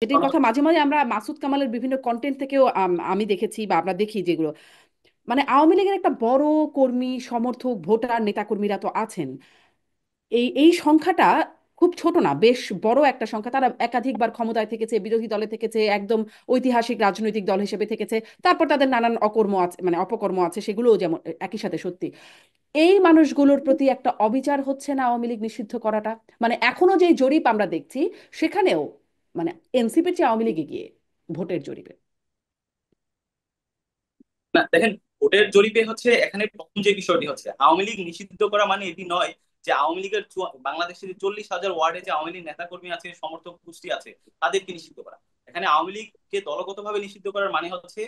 এটির কথা মাঝে মাঝে আমরা মাসুদ কামালের বিভিন্ন কন্টেন্ট থেকেও আমি দেখেছি বা আমরা দেখি যেগুলো, মানে আওয়ামী লীগের একটা বড় কর্মী সমর্থক ভোটার নেতাকর্মীরা তো আছেন। এই সংখ্যাটা খুব ছোট না, বেশ বড় একটা সংখ্যা। তারা একাধিকবার ক্ষমতায় থেকেছে, বিরোধী দলে থেকেছে, একদম ঐতিহাসিক রাজনৈতিক দল হিসেবে থেকেছে। তারপর তাদের নানান অকর্ম আছে, মানে অপকর্ম আছে, সেগুলোও যেমন একই সাথে সত্যি। এই মানুষগুলোর প্রতি একটা অবিচার হচ্ছে না আওয়ামী লীগ নিষিদ্ধ করাটা? মানে এখনো যে জরিপ আমরা দেখছি সেখানেও মানে এনসিপির চেয়ে আওয়ামী লীগ এগিয়ে ভোটের জরিপে। না দেখেন, ভোটের জরিপে হচ্ছে এখানে প্রথম যে বিষয়টি হচ্ছে আওয়ামী লীগ নিষিদ্ধ করা মানে এটি নয় যে আওয়ামী লীগের বাংলাদেশের 40,000 ওয়ার্ডে যে আওয়ামী লীগ নেতাকর্মী আছে, সমর্থক গোষ্ঠী আছে, তাদেরকে নিষিদ্ধ করা। এখানে আওয়ামী লীগকে দলগতভাবে নিষিদ্ধ করার মানে হচ্ছে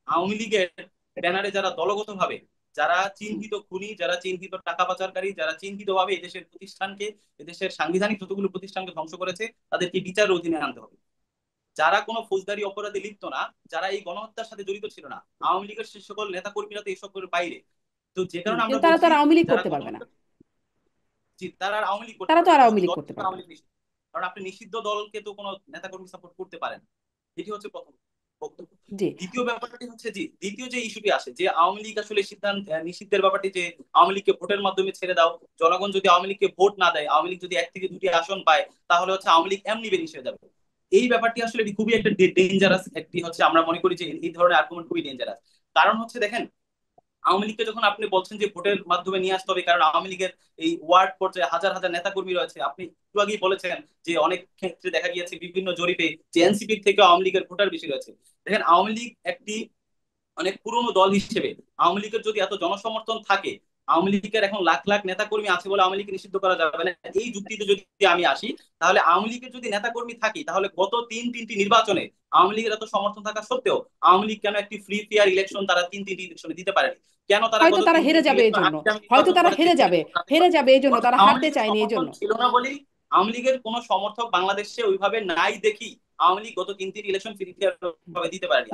আওয়ামী লীগের ব্যানারে যারা দলগতভাবে, যারা চিহ্নিত খুনি, যারা চিহ্নিত টাকা পাচারকারী, যারা চিহ্নিত ভাবে এদেশের প্রতিষ্ঠানকে, এদেশের সাংবিধানিক যতগুলো প্রতিষ্ঠানকে ধ্বংস করেছে, তাদেরকে বিচারের অধীনে আনতে হবে। যারা কোনো ফৌজদারি অপরাধে লিপ্ত না, যারা এই গণহত্যার সাথে জড়িত ছিল না, আওয়ামী লীগের সে সকল নেতা কর্মীরা তো এইসবের বাইরে। তো যে কারণে আমরা কিন্তু তারা তো বলছি আর আওয়ামী লীগ যারা করতে পারবে না। গণহত্যা, জি, তারা আর আওয়ামী লীগ করতে তারা তো পারবে আর না, আওয়ামী যেহেতু লীগ দল করতে হিসেবে পারবে আওয়ামী না। লীগ নিষিদ্ধ। কারণ আপনি নিষিদ্ধ দলকে তো কোনো নেতা কর্মী সাপোর্ট করতে পারেন না। এটি হচ্ছে প্রথম বক্তব্য। জি। দ্বিতীয় ব্যাপারটি হচ্ছে, জি, দ্বিতীয় যে ইস্যুটি আসে যে আওয়ামী লীগ আসলে সিদ্ধান্ত নিষিদ্ধের ব্যাপারটি, যে আওয়ামী লীগকে ভোটের মাধ্যমে ছেড়ে দাও, জনগণ যদি আওয়ামী লীগকে ভোট না দেয়, আওয়ামী লীগ যদি 1 থেকে 2টি আসন পায়, তাহলে হচ্ছে আওয়ামী লীগ এমনি বেরিয়ে এসে যাবে। এই ব্যাপারটি আসলে এটি খুবই একটা ডেঞ্জারাস একটি হচ্ছে, আমরা মনে করি যে এই ধরনের আর্গুমেন্ট খুবই ডেঞ্জারাস। কারণ হচ্ছে দেখেন, আওয়ামী লীগকে যখন আপনি বলছেন যে ভোটের মাধ্যমে নিয়ে আসতে হবে, কারণ আওয়ামী লীগের এই ওয়ার্ড পর্যায়ে হাজার হাজার নেতা কর্মী রয়েছে। আপনি একটু আগেই বলেছেন যে অনেক ক্ষেত্রে দেখা গিয়েছে বিভিন্ন জরিপে যে এনসিপির থেকে আওয়ামী লীগের ভোটার বেশি রয়েছে। দেখেন, আওয়ামী লীগ একটি অনেক পুরনো দল হিসেবে আওয়ামী লীগের যদি এত জনসমর্থন থাকে, আওয়ামী লীগের এখন লাখ লাখ নেতা কর্মী আছে বলে আওয়ামী লীগকে নিষিদ্ধ করা যাবে না, এই যুক্তিতে যদি আমি আসি, তাহলে আওয়ামী লীগের যদি নেতা কর্মী থাকি, তাহলে গত তিনটি নির্বাচনে আওয়ামী লীগের এত সমর্থন থাকা সত্ত্বেও আওয়ামী লীগ কেন একটি ফ্রি ফেয়ার ইলেকশন তারা তিনটি ইলেকশনে দিতে পারেনি? কেন তারা হয়তো গত তারা হেরে তিনটি যাবে এই ইলেকশন জন্য। আগে আমি হয়তো নির্বাচন তারা করেছি হেরে সেটি যাবে। করতে হেরে পারেনি? যাবে এই জন্য, অর্থাৎ তারা আওয়ামী হারতে লীগের চায়নি এই সমর্থন জন্য। ছিল না বলেই, আওয়ামী লীগের কোনো সমর্থক বাংলাদেশে ওইভাবে নাই দেখি আওয়ামী লীগ গত তিনটি ইলেকশন ফ্রি ফেয়ার ভাবে দিতে পারেনি।